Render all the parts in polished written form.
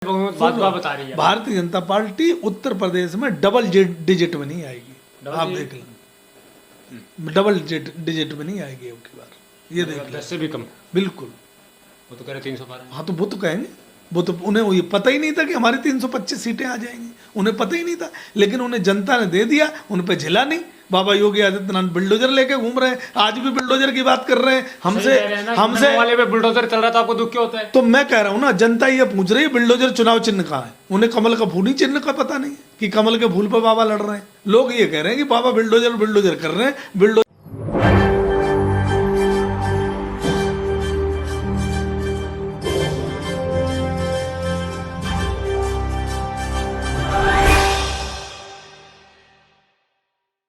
भाजपा बता रही है भारतीय जनता पार्टी उत्तर प्रदेश में डबल डिजिट में नहीं आएगी। आप देख लें, डबल डिजिट में नहीं आएगी अब की बार, ये देख लें। 10 से भी कम, बिल्कुल। वो तो कह रहे 300 पार। हाँ तो वो तो कहेंगे, वो तो उन्हें ये पता ही नहीं था कि हमारी 325 सीटें आ जाएंगी, उन्हें पता ही नहीं था। लेकिन उन्हें जनता ने दे दिया, उन पे झिला नहीं। बाबा योगी आदित्यनाथ बिल्डोजर लेके घूम रहे हैं, आज भी बिल्डोजर की बात कर रहे हैं हमसे वाले पे बुलडोजर चल रहा था, आपको दुख क्यों होता है? तो मैं कह रहा हूँ ना, जनता ये पूछ रही है बिल्डोजर चुनाव चिन्ह कहाँ है। उन्हें कमल का फूल ही चिन्ह का पता नहीं है कि कमल के फूल पर बाबा लड़ रहे हैं। लोग ये कह रहे हैं कि बाबा बिल्डोजर बिल्डोजर कर रहे हैं। बिल्डोजर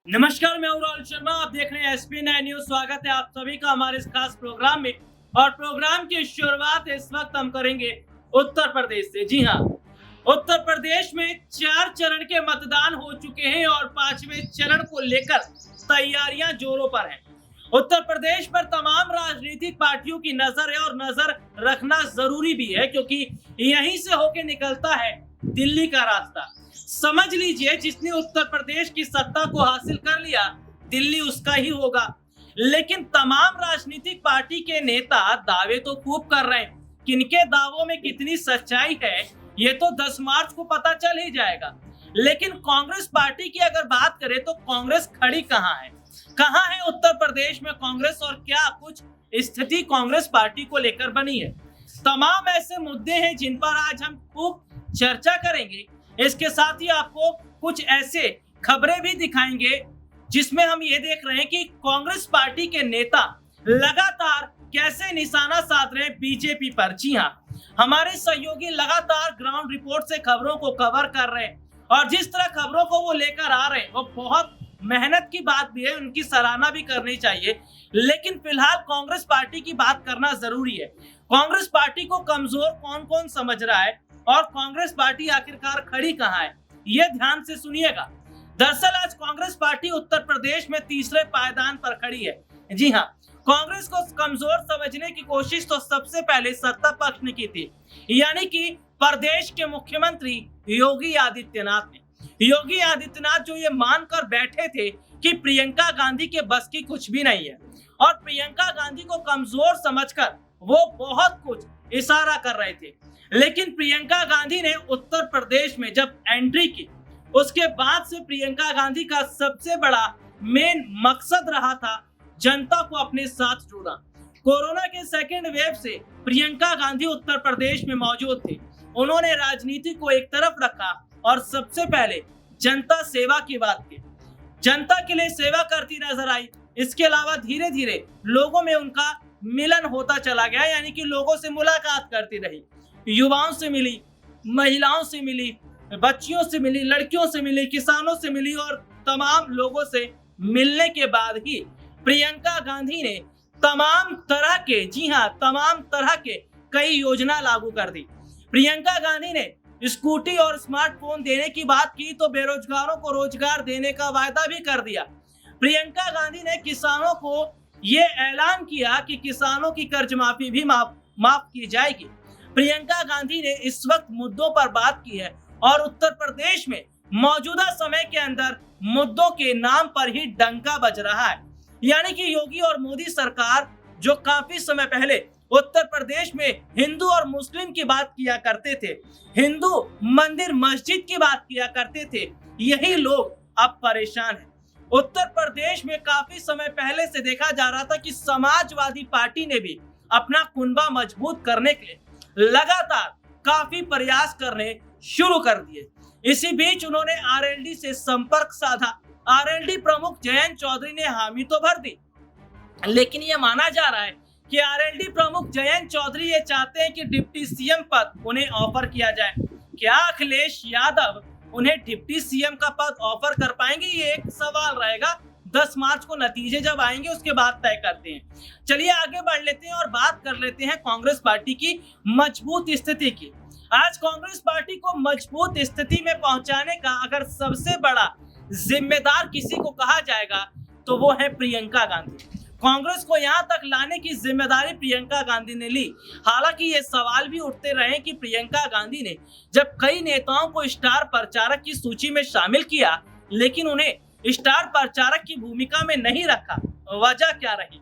नमस्कार, मैं हूं राहुल शर्मा। आप देख रहे हैं SP9 न्यूज। स्वागत है आप सभी का हमारे इस खास प्रोग्राम में। और प्रोग्राम की शुरुआत इस वक्त हम करेंगे उत्तर प्रदेश से। जी हां, उत्तर प्रदेश में 4 चरण के मतदान हो चुके हैं और 5वें चरण को लेकर तैयारियां जोरों पर हैं। उत्तर प्रदेश पर तमाम राजनीतिक पार्टियों की नजर है और नजर रखना जरूरी भी है, क्योंकि यहीं से होके निकलता है दिल्ली का रास्ता। समझ लीजिए, जिसने उत्तर प्रदेश की सत्ता को हासिल कर लिया, दिल्ली उसका ही होगा। लेकिन तमाम राजनीतिक पार्टी के नेता दावे तो खूब कर रहे हैं, किनके दावों में कितनी सच्चाई है ये तो 10 मार्च को पता चल ही जाएगा। लेकिन कांग्रेस पार्टी की अगर बात करें तो कांग्रेस खड़ी कहां है, कहां है उत्तर प्रदेश में कांग्रेस, और क्या कुछ स्थिति कांग्रेस पार्टी को लेकर बनी है। तमाम ऐसे मुद्दे हैं जिन पर आज हम खूब चर्चा करेंगे। इसके साथ ही आपको कुछ ऐसे खबरें भी दिखाएंगे जिसमें हम ये देख रहे हैं कि कांग्रेस पार्टी के नेता लगातार कैसे निशाना साध रहे हैं बीजेपी पर। जी हां, हमारे सहयोगी लगातार ग्राउंड रिपोर्ट से खबरों को कवर कर रहे हैं और जिस तरह खबरों को वो लेकर आ रहे हैं वो बहुत मेहनत की बात भी है, उनकी सराहना भी करनी चाहिए। लेकिन फिलहाल कांग्रेस पार्टी की बात करना जरूरी है। कांग्रेस पार्टी को कमजोर कौन कौन समझ रहा है और कांग्रेस पार्टी आखिरकार खड़ी कहां है, यह ध्यान से सुनिएगा। दरअसल आज कांग्रेस पार्टी उत्तर प्रदेश में तीसरे पायदान पर खड़ी है। जी हां, कांग्रेस को कमजोर समझने की कोशिश तो सबसे पहले सत्ता पक्ष ने की थी, यानी कि प्रदेश के मुख्यमंत्री योगी आदित्यनाथ ने। योगी आदित्यनाथ जो ये मानकर बैठे थे कि प्रियंका गांधी के बस की कुछ भी नहीं है और प्रियंका गांधी को कमजोर समझकर वो बहुत कुछ इशारा कर रहे थे। लेकिन प्रियंका गांधी ने उत्तर प्रदेश में जब एंट्री की, उसके बाद से प्रियंका गांधी का सबसे बड़ा मेन मकसद रहा था जनता को अपने साथ जोड़ना। कोरोना के सेकेंड वेव से प्रियंका गांधी उत्तर प्रदेश में मौजूद थे। उन्होंने राजनीति को एक तरफ रखा और सबसे पहले जनता सेवा की बात की, जनता के लिए सेवा करती नजर आई। इसके अलावा धीरे धीरे लोगों में उनका मिलन होता चला गया, यानी कि लोगों से मुलाकात करती रही, युवाओं से मिली, महिलाओं से मिली, बच्चियों से मिली, लड़कियों से मिली, किसानों से मिली और तमाम लोगों से मिलने के बाद ही प्रियंका गांधी ने तमाम तरह के, जी हां, तमाम तरह के कई योजना लागू कर दी। प्रियंका गांधी ने स्कूटी और स्मार्टफोन देने की बात की तो बेरोजगारों को रोजगार देने का वायदा भी कर दिया। प्रियंका गांधी ने किसानों को ये ऐलान किया कि किसानों की कर्ज माफी भी माफ की जाएगी। प्रियंका गांधी ने इस वक्त मुद्दों पर बात की है और उत्तर प्रदेश में मौजूदा समय के अंदर मुद्दों के नाम पर ही डंका बज रहा है। यानी कि योगी और मोदी सरकार जो काफी समय पहले उत्तर प्रदेश में हिंदू और मुस्लिम की बात किया करते थे, हिंदू मंदिर मस्जिद की बात किया करते थे, यही लोग अब परेशान हैं। उत्तर प्रदेश में काफी समय पहले से देखा जा रहा था कि समाजवादी पार्टी ने भी अपना कुनबा मजबूत करने के लिए लगातार काफी प्रयास करने शुरू कर दिए। इसी बीच उन्होंने आरएलडी से संपर्क साधा। आरएलडी प्रमुख जयंत चौधरी ने हामी तो भर दी, लेकिन यह माना जा रहा है कि आरएलडी प्रमुख जयंत चौधरी ये चाहते हैं कि डिप्टी सीएम पद उन्हें ऑफर किया जाए। क्या अखिलेश यादव उन्हें डिप्टी सीएम का पद ऑफर कर पाएंगे, ये एक सवाल रहेगा। 10 मार्च को नतीजे जब आएंगे उसके बाद तय करते हैं। चलिए आगे बढ़ लेते हैं और बात कर लेते हैं कांग्रेस पार्टी की मजबूत स्थिति की। आज कांग्रेस पार्टी को मजबूत स्थिति में पहुंचाने का अगर सबसे बड़ा जिम्मेदार किसी को कहा जाएगा तो वो है प्रियंका गांधी। कांग्रेस को यहां तक लाने की जिम्मेदारी प्रियंका गांधी ने ली। हालांकि ये सवाल भी उठते रहे कि प्रियंका गांधी ने जब कई नेताओं को स्टार प्रचारक की सूची में शामिल किया, लेकिन उन्हें स्टार प्रचारक की भूमिका में नहीं रखा, वजह क्या रही?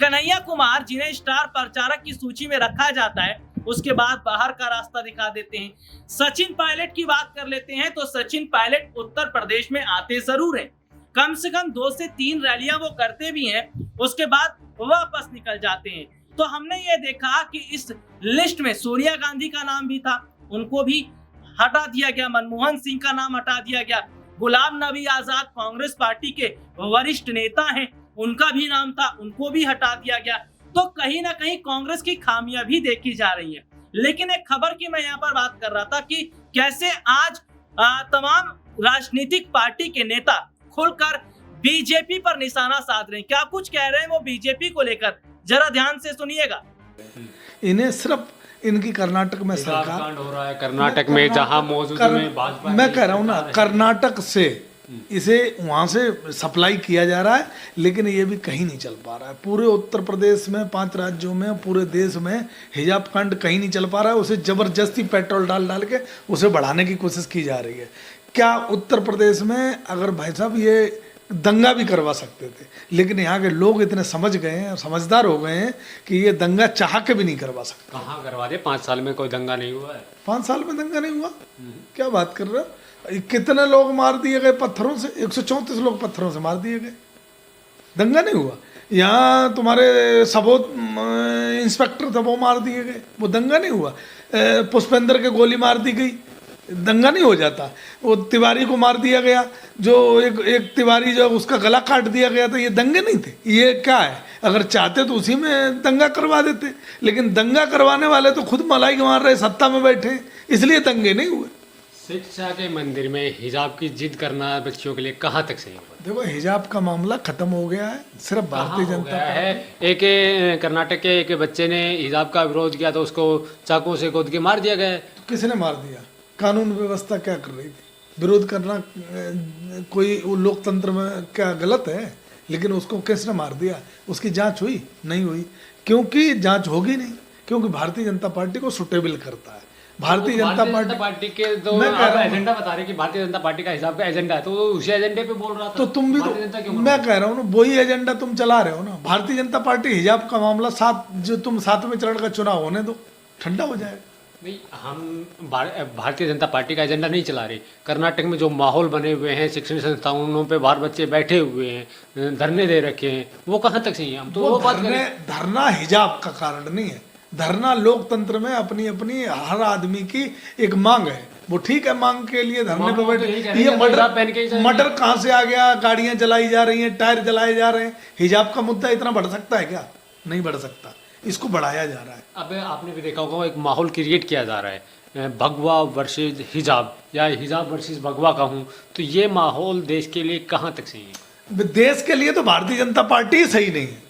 कन्हैया कुमार, जिन्हें स्टार प्रचारक की सूची में रखा जाता है, उसके बाद बाहर का रास्ता दिखा देते हैं। सचिन पायलट की बात कर लेते हैं तो सचिन पायलट उत्तर प्रदेश में आते जरूर हैं, कम से कम 2 से 3 रैलियां वो करते भी हैं, उसके बाद वापस निकल जाते हैं। तो हमने ये देखा कि इस लिस्ट में सोनिया गांधी का नाम भी था, उनको भी हटा दिया गया। मनमोहन सिंह का नाम हटा दिया गया। गुलाम नबी आजाद कांग्रेस पार्टी के वरिष्ठ नेता हैं, उनका भी नाम था, उनको भी हटा दिया गया। तो कहीं ना कहीं कांग्रेस की खामियां भी देखी जा रही हैं। लेकिन एक खबर की मैं यहाँ पर बात कर रहा था कि कैसे आज तमाम राजनीतिक पार्टी के नेता खुलकर बीजेपी पर निशाना साध रहे हैं। क्या कुछ कह रहे हैं वो बीजेपी को लेकर, जरा ध्यान से सुनिएगा। इन्हें सिर्फ इनकी कर्नाटक में सरकार कांड हो रहा है, कर्नाटक में जहां मौजूद में भाजपा, मैं कह रहा हूँ ना, कर्नाटक से इसे वहां से सप्लाई किया जा रहा है, लेकिन ये भी कहीं नहीं चल पा रहा है। पूरे उत्तर प्रदेश में, 5 राज्यों में, पूरे देश में हिजाब कांड कहीं नहीं चल पा रहा है। उसे जबरदस्ती पेट्रोल डाल के उसे बढ़ाने की कोशिश की जा रही है। क्या उत्तर प्रदेश में अगर भाई साहब ये दंगा भी करवा सकते थे, लेकिन यहाँ के लोग इतने समझ गए हैं और समझदार हो गए हैं कि ये दंगा चाह के भी नहीं करवा सकते। कहाँ करवा दे? 5 साल में कोई दंगा नहीं हुआ है। 5 साल में दंगा नहीं हुआ? क्या बात कर रहे हो? कितने लोग मार दिए गए पत्थरों से? 134 लोग पत्थरों से मार दिए गए, दंगा नहीं हुआ। यहाँ तुम्हारे सबोत इंस्पेक्टर थे, वो मार दिए गए, वो दंगा नहीं हुआ। पुष्पेंद्र के गोली मार दी गई, दंगा नहीं हो जाता। वो तिवारी को मार दिया गया, जो एक तिवारी जो उसका गला काट दिया गया था, ये दंगे नहीं थे? ये क्या है? अगर चाहते तो उसी में दंगा करवा देते, लेकिन दंगा करवाने वाले तो खुद मलाई मार रहे, सत्ता में बैठे, इसलिए दंगे नहीं हुए। शिक्षा के मंदिर में हिजाब की जिद करना बच्चियों के लिए कहाँ तक सही होगा? देखो, हिजाब का मामला खत्म हो गया है, सिर्फ भारतीय जनता है। एक कर्नाटक के एक बच्चे ने हिजाब का विरोध किया तो उसको चाकू से गोद के मार दिया गया। तो किसने मार दिया? कानून व्यवस्था क्या कर रही थी? विरोध करना कोई लोकतंत्र में क्या गलत है? लेकिन उसको किसने मार दिया? उसकी जांच हुई? नहीं हुई। क्योंकि जांच होगी नहीं, क्योंकि भारतीय जनता पार्टी को सुटेबल करता है। भारतीय जनता पार्टी के तो एजेंडा बता रहे कि भारतीय जनता पार्टी का हिसाब का एजेंडा है, तो उसी एजेंडे पे बोल रहा था। तो तुम भी तो, मैं कह रहा हूँ ना, वही एजेंडा तुम चला रहे हो ना। भारतीय जनता पार्टी हिजाब का मामला जो तुम 7वें चरण का चुनाव होने दो, ठंडा हो जाएगा। नहीं, हम भारतीय जनता पार्टी का एजेंडा नहीं चला रहे। कर्नाटक में जो माहौल बने हुए हैं, शिक्षण संस्थानों पे बाहर बच्चे बैठे हुए हैं, धरने दे रखे हैं, वो कहाँ तक सही है? हम तो वो बात करें। धरना हिजाब का कारण नहीं है। धरना लोकतंत्र में अपनी अपनी हर आदमी की एक मांग है, वो ठीक है, मांग के लिए धरने पे बैठे। ये मर्डर कहाँ से आ गया? गाड़ियां जलाई जा रही हैं, टायर जलाए जा रहे हैं। हिजाब का मुद्दा इतना बढ़ सकता है क्या? नहीं बढ़ सकता, इसको बढ़ाया जा रहा है। अब आपने भी देखा होगा, एक माहौल क्रिएट किया जा रहा है, भगवा वर्सेस हिजाब या हिजाब वर्सेस भगवा का हूँ, तो ये माहौल देश के लिए कहाँ तक सही है? देश के लिए तो भारतीय जनता पार्टी ही सही नहीं है।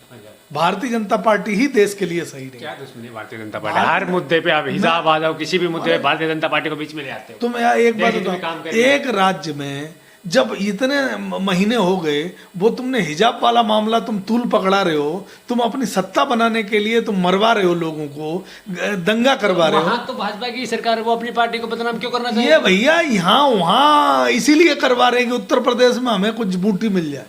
भारतीय जनता पार्टी ही देश के लिए सही नहीं। क्या दुश्मनी भारतीय जनता पार्टी? हर मुद्दे पे आप हिजाब आ जाओ, किसी भी मुद्दे पे भारतीय जनता पार्टी को बीच में ले आते हो। तुम यार एक बात बताओ, एक राज्य में जब इतने महीने हो गए, वो तुमने हिजाब वाला मामला तुम तूल पकड़ा रहे हो, तुम अपनी सत्ता बनाने के लिए तुम मरवा रहे हो लोगों को, दंगा करवा रहे हो। तो भाजपा की सरकार है, वो अपनी पार्टी को बदनाम क्यों करना चाहिए? ये भैया यहाँ वहाँ इसीलिए करवा रहे हैं कि उत्तर प्रदेश में हमें कुछ बूटी मिल जाए।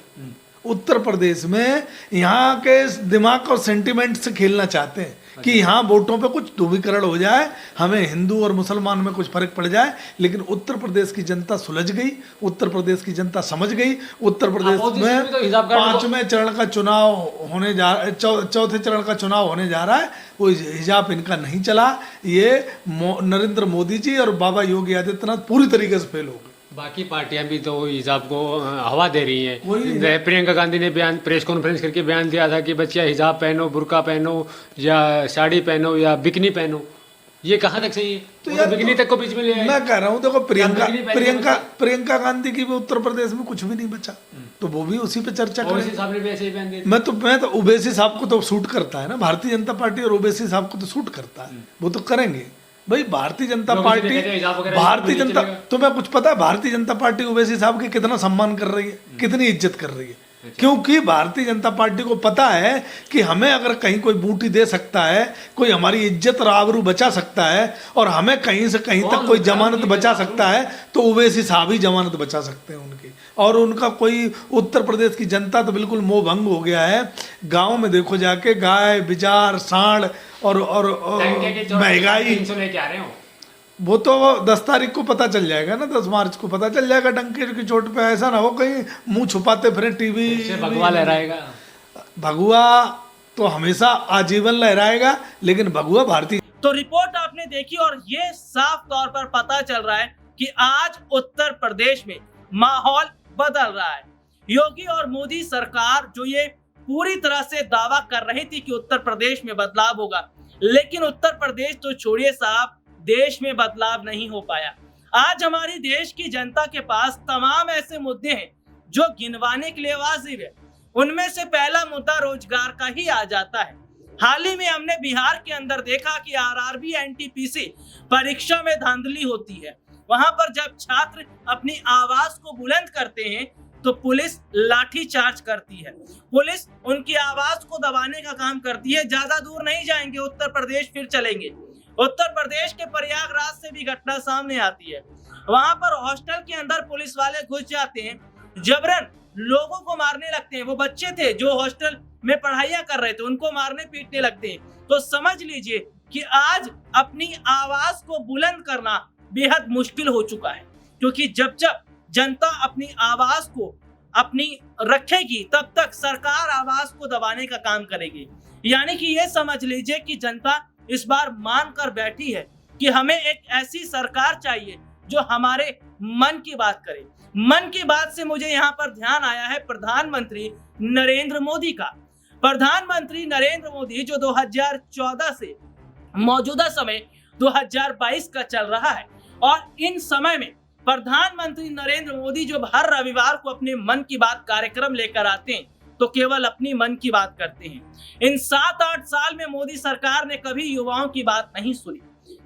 उत्तर प्रदेश में यहाँ के दिमाग और सेंटिमेंट से खेलना चाहते हैं कि यहाँ वोटों पे कुछ ध्रुवीकरण हो जाए, हमें हिंदू और मुसलमान में कुछ फर्क पड़ जाए। लेकिन उत्तर प्रदेश की जनता सुलझ गई, उत्तर प्रदेश की जनता समझ गई। उत्तर प्रदेश में 5वें चरण का चुनाव होने जा, 4थे चरण का चुनाव होने जा रहा है। वो हिजाब इनका नहीं चला। ये नरेंद्र मोदी जी और बाबा योगी आदित्यनाथ पूरी तरीके से फेल हो गए। बाकी पार्टियां भी तो हिजाब को हवा दे रही हैं। प्रियंका गांधी ने बयान, प्रेस कॉन्फ्रेंस करके बयान दिया था कि बच्चियां हिजाब पहनो, बुर्का पहनो या साड़ी पहनो या बिकनी पहनो। ये कहाँ तक सही है? तो यार बिकनी तक को बीच में ले आए। मैं कह रहा हूँ, देखो प्रियंका गांधी की भी उत्तर प्रदेश में कुछ भी नहीं बचा, तो वो भी उसी पे चर्चा करें। मैं तो ओवैसी साहब को तो सूट करता है ना, भारतीय जनता पार्टी और ओवैसी साहब को तो सूट करता है, वो तो करेंगे भाई। भारतीय जनता तुम्हें कुछ पता है भारतीय जनता पार्टी ओवैसी साहब के कितना सम्मान कर रही है, कितनी इज्जत कर रही है? क्योंकि भारतीय जनता पार्टी को पता है कि हमें अगर कहीं कोई बूटी दे सकता है, कोई हमारी इज्जत और आबरू बचा सकता है, और हमें कहीं से कहीं तक कोई जमानत बचा सकता है, तो ओवैसी साहब ही जमानत बचा सकते हैं उनकी। और उनका कोई उत्तर प्रदेश की जनता तो बिल्कुल मोह भंग हो गया है। गांव में देखो जाके गाय बिजार सांड और महंगाई लेके आ रहे हो, वो तो 10 तारीख को पता चल जाएगा ना, 10 मार्च को पता चल जाएगा डंके की चोट पे। ऐसा ना हो कहीं मुंह छुपाते फिरे टीवी। भगवा लहराएगा। भगवा तो हमेशा आजीवन लहराएगा, लेकिन भगवा भारतीय। तो रिपोर्ट आपने देखी और ये साफ तौर पर पता चल रहा है कि आज उत्तर प्रदेश में माहौल बदल रहा है। योगी और मोदी सरकार जो ये पूरी तरह से दावा कर रही थी कि उत्तर प्रदेश में बदलाव होगा, लेकिन उत्तर प्रदेश तो छोड़िए साहब, देश में बदलाव नहीं हो पाया। आज हमारी देश की जनता के पास तमाम ऐसे मुद्दे हैं जो गिनवाने के लिए वाजिब है। उनमें से पहला मुद्दा रोजगार का ही आ जाता है। हाल ही में हमने बिहार के अंदर देखा कि आरआरबी एनटीपीसी परीक्षा में धांधली होती है। वहां पर जब छात्र अपनी आवाज को बुलंद करते हैं तो पुलिस लाठी चार्ज करती है। पुलिस उनकी आवाज को दबाने का काम करती है। ज्यादा दूर नहीं जाएंगे, उत्तर प्रदेश फिर चलेंगे। उत्तर प्रदेश के प्रयागराज से भी घटना सामने आती है। वहां पर हॉस्टल के अंदर पुलिस वाले घुस जाते हैं, जबरन लोगों को मारने लगते हैं। वो बच्चे थे जो हॉस्टल में पढ़ाइयां कर रहे थे, उनको मारने पीटने लगते हैं। तो समझ लीजिए कि आज अपनी आवाज को बुलंद करना बेहद मुश्किल हो चुका है, क्योंकि जब जब जनता अपनी आवाज को अपनी रखेगी तब तक सरकार आवाज को दबाने का काम करेगी। यानी कि ये समझ लीजिए कि जनता इस बार मान कर बैठी है कि हमें एक ऐसी सरकार चाहिए जो हमारे मन की बात करे। मन की बात से मुझे यहाँ पर ध्यान आया है प्रधानमंत्री नरेंद्र मोदी का। प्रधानमंत्री नरेंद्र मोदी जो 2014 से मौजूदा समय 2022 का चल रहा है, और इन समय में प्रधानमंत्री नरेंद्र मोदी जब हर रविवार को अपने मन की बात कार्यक्रम लेकर आते हैं तो केवल अपनी मन की बात करते हैं। इन 7-8 साल में मोदी सरकार ने कभी युवाओं की बात नहीं सुनी।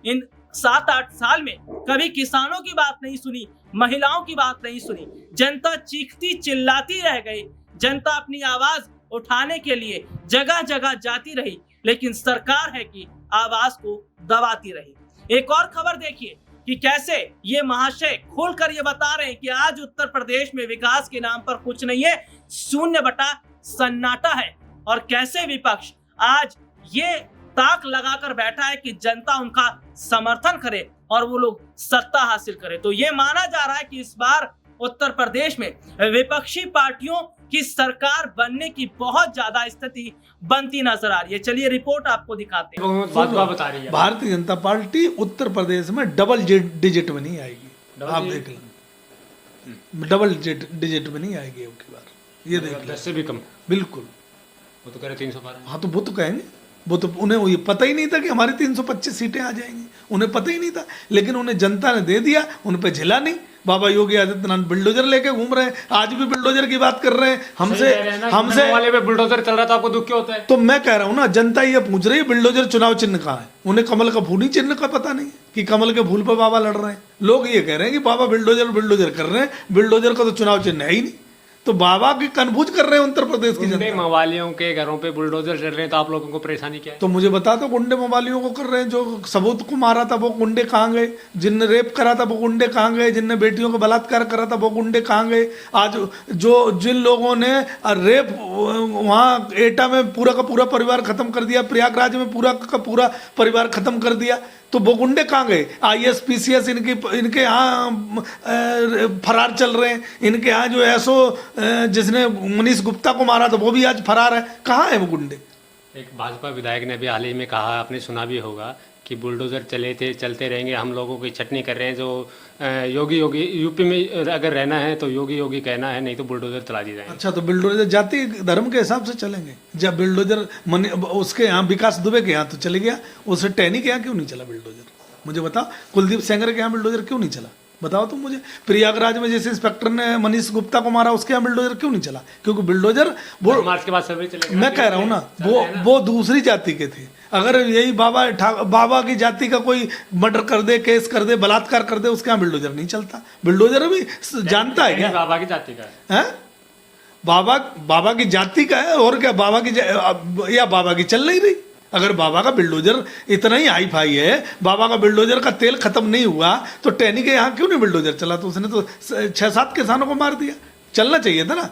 इन 7-8 साल में कभी किसानों की बात नहीं सुनी, महिलाओं की बात नहीं सुनी। जनता चीखती चिल्लाती रह गई। जनता अपनी आवाज उठाने के लिए जगह जगह जाती रही, लेकिन सरकार है कि आवाज को दबाती रही। एक और खबर देखिए कि कैसे ये महाशय खोलकर ये बता रहे हैं कि आज उत्तर प्रदेश में विकास के नाम पर कुछ नहीं है, शून्य बटा सन्नाटा है। और कैसे विपक्ष आज ये ताक लगाकर बैठा है कि जनता उनका समर्थन करे और वो लोग सत्ता हासिल करे। तो ये माना जा रहा है कि इस बार उत्तर प्रदेश में विपक्षी पार्टियों की सरकार बनने की बहुत ज्यादा स्थिति बनती नजर आ रही है। चलिए रिपोर्ट आपको दिखाते हैं। बात बता रही है भारतीय जनता पार्टी उत्तर प्रदेश में डबल डिजिट में नहीं आएगी। आप देख लें, डबल डिजिट में नहीं आएगी अब की बार, ये देख लें। 10 से भी कम, बिल्कुल। वो तो कह रहे 312। हाँ तो वो तो कहेंगे, वो तो उन्हें ये पता ही नहीं था कि हमारी 325 सीटें आ जाएंगी, उन्हें पता ही नहीं था। लेकिन उन्हें जनता ने दे दिया, उन पे झिला नहीं। बाबा योगी आदित्यनाथ बिल्डोजर लेके घूम रहे हैं, आज भी बिल्डोजर की बात कर रहे हैं हमसे वाले पे बुलडोजर चल रहा था, आपको दुख क्यों होता है? तो मैं कह रहा हूँ ना, जनता ये पूछ रही है बिल्डोजर चुनाव चिन्ह कहाँ है। उन्हें कमल का फूल ही चिन्ह का पता नहीं कि कमल के फूल पर बाबा लड़ रहे हैं। लोग ये कह रहे हैं कि बाबा बिल्डोजर कर रहे हैं, बिल्डोजर का तो चुनाव चिन्ह है ही नहीं। तो बाबा की कन्फ्यूज कर रहे हैं उत्तर प्रदेश की जनता। मवालियों के घरों पे बुलडोजर चल रहे हैं, तो आप लोगों को परेशानी क्या है? तो मुझे बता दो, गुंडे मवालियों को कर रहे हैं। जो सबूत को मारा था वो गुंडे कहाँ गए? जिनने रेप करा था वो गुंडे कहाँ गए? जिनने बेटियों को बलात्कार करा था वो गुंडे कहाँ गए? आज जिन लोगों ने रेप वहाँ एटा में पूरा का पूरा परिवार खत्म कर दिया, प्रयागराज में पूरा का पूरा परिवार खत्म कर दिया, तो वो गुंडे कहाँ गए? IAS PCS इनके यहाँ फरार चल रहे हैं। इनके यहाँ जो ऐसो जिसने मनीष गुप्ता को मारा था वो भी आज फरार है। कहाँ है वो गुंडे? एक भाजपा विधायक ने भी हाल ही में कहा, आपने सुना भी होगा, कि बुलडोजर चलते रहेंगे, हम लोगों की छटनी कर रहे हैं। जो योगी यूपी में अगर रहना है तो योगी कहना है, नहीं तो बुलडोजर चला दी जाएंगे। अच्छा, तो बुलडोजर जाति धर्म के हिसाब से चलेंगे? जब बुलडोजर उसके यहाँ विकास दुबे के यहाँ तो चले गया, उससे टैनी के यहाँ क्यों नहीं चला बुलडोजर? मुझे बताओ। कुलदीप सेंगर के यहाँ बुलडोजर क्यों नहीं चला? बताओ तुम मुझे। प्रयागराज में जैसे इंस्पेक्टर ने मनीष गुप्ता को मारा, उसके यहाँ बुलडोजर क्यों नहीं चला? क्योंकि बुलडोजर वो मार्च के बाद सर्वे चलेगा। मैं कह रहा हूँ ना, वो दूसरी जाति के थे। अगर यही बाबा की जाति का कोई मर्डर कर दे, केस कर दे, बलात्कार कर दे, उसके यहाँ बुलडोजर नहीं चलता। बुलडोजर भी जानता है क्या बाबा की जाति का है? बाबा की जाति का है और क्या, या बाबा की चल नहीं रही। अगर बाबा का बिल्डोजर इतना ही हाई फाई है, बाबा का बिल्डोजर का तेल खत्म नहीं हुआ तो टैनी के यहाँ क्यों नहीं बिल्डोजर चला? तो उसने तो 6-7 किसानों को मार दिया। चलना चाहिए था ना।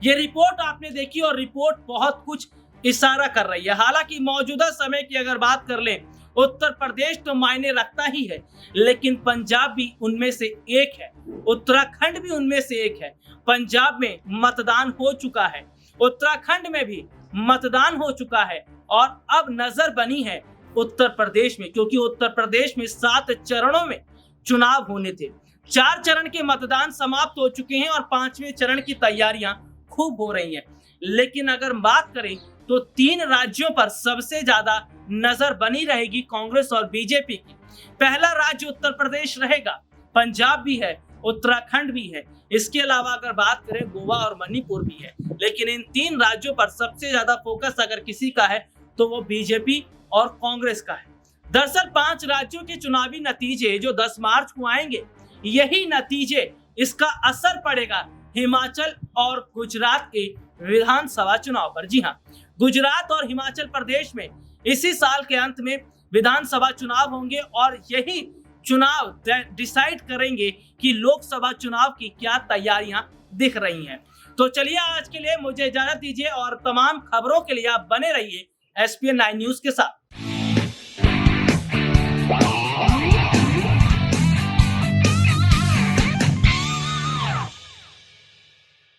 ये रिपोर्ट आपने देखी और रिपोर्ट बहुत कुछ इशारा कर रही है। हालांकि मौजूदा समय की अगर बात कर लें, उत्तर प्रदेश तो मायने रखता ही है, लेकिन पंजाब भी उनमें से एक है, उत्तराखंड भी उनमें से एक है। पंजाब में मतदान हो चुका है, उत्तराखंड में भी मतदान हो चुका है और अब नजर बनी है उत्तर प्रदेश में, क्योंकि उत्तर प्रदेश में 7 चरणों में चुनाव होने थे। 4 चरण के मतदान समाप्त हो चुके हैं और 5वें चरण की तैयारियां खूब हो रही हैं। लेकिन अगर बात करें तो 3 राज्यों पर सबसे ज्यादा नजर बनी रहेगी कांग्रेस और बीजेपी की। पहला राज्य उत्तर प्रदेश रहेगा, पंजाब भी है, उत्तराखंड भी है, इसके अलावा अगर बात करें गोवा और मणिपुर भी है। लेकिन इन 3 राज्यों पर सबसे ज्यादा फोकस अगर किसी का है तो वो बीजेपी और कांग्रेस का है। दरअसल 5 राज्यों के चुनावी नतीजे जो 10 मार्च को आएंगे, यही नतीजे, इसका असर पड़ेगा हिमाचल और गुजरात के विधानसभा चुनाव पर। जी हाँ, गुजरात और हिमाचल प्रदेश में इसी साल के अंत में विधानसभा चुनाव होंगे और यही चुनाव डिसाइड करेंगे कि लोकसभा चुनाव की क्या तैयारियां दिख रही हैं। तो चलिए आज के लिए मुझे इजाजत दीजिए और तमाम खबरों के लिए आप बने रहिए SPN 9 न्यूज के साथ।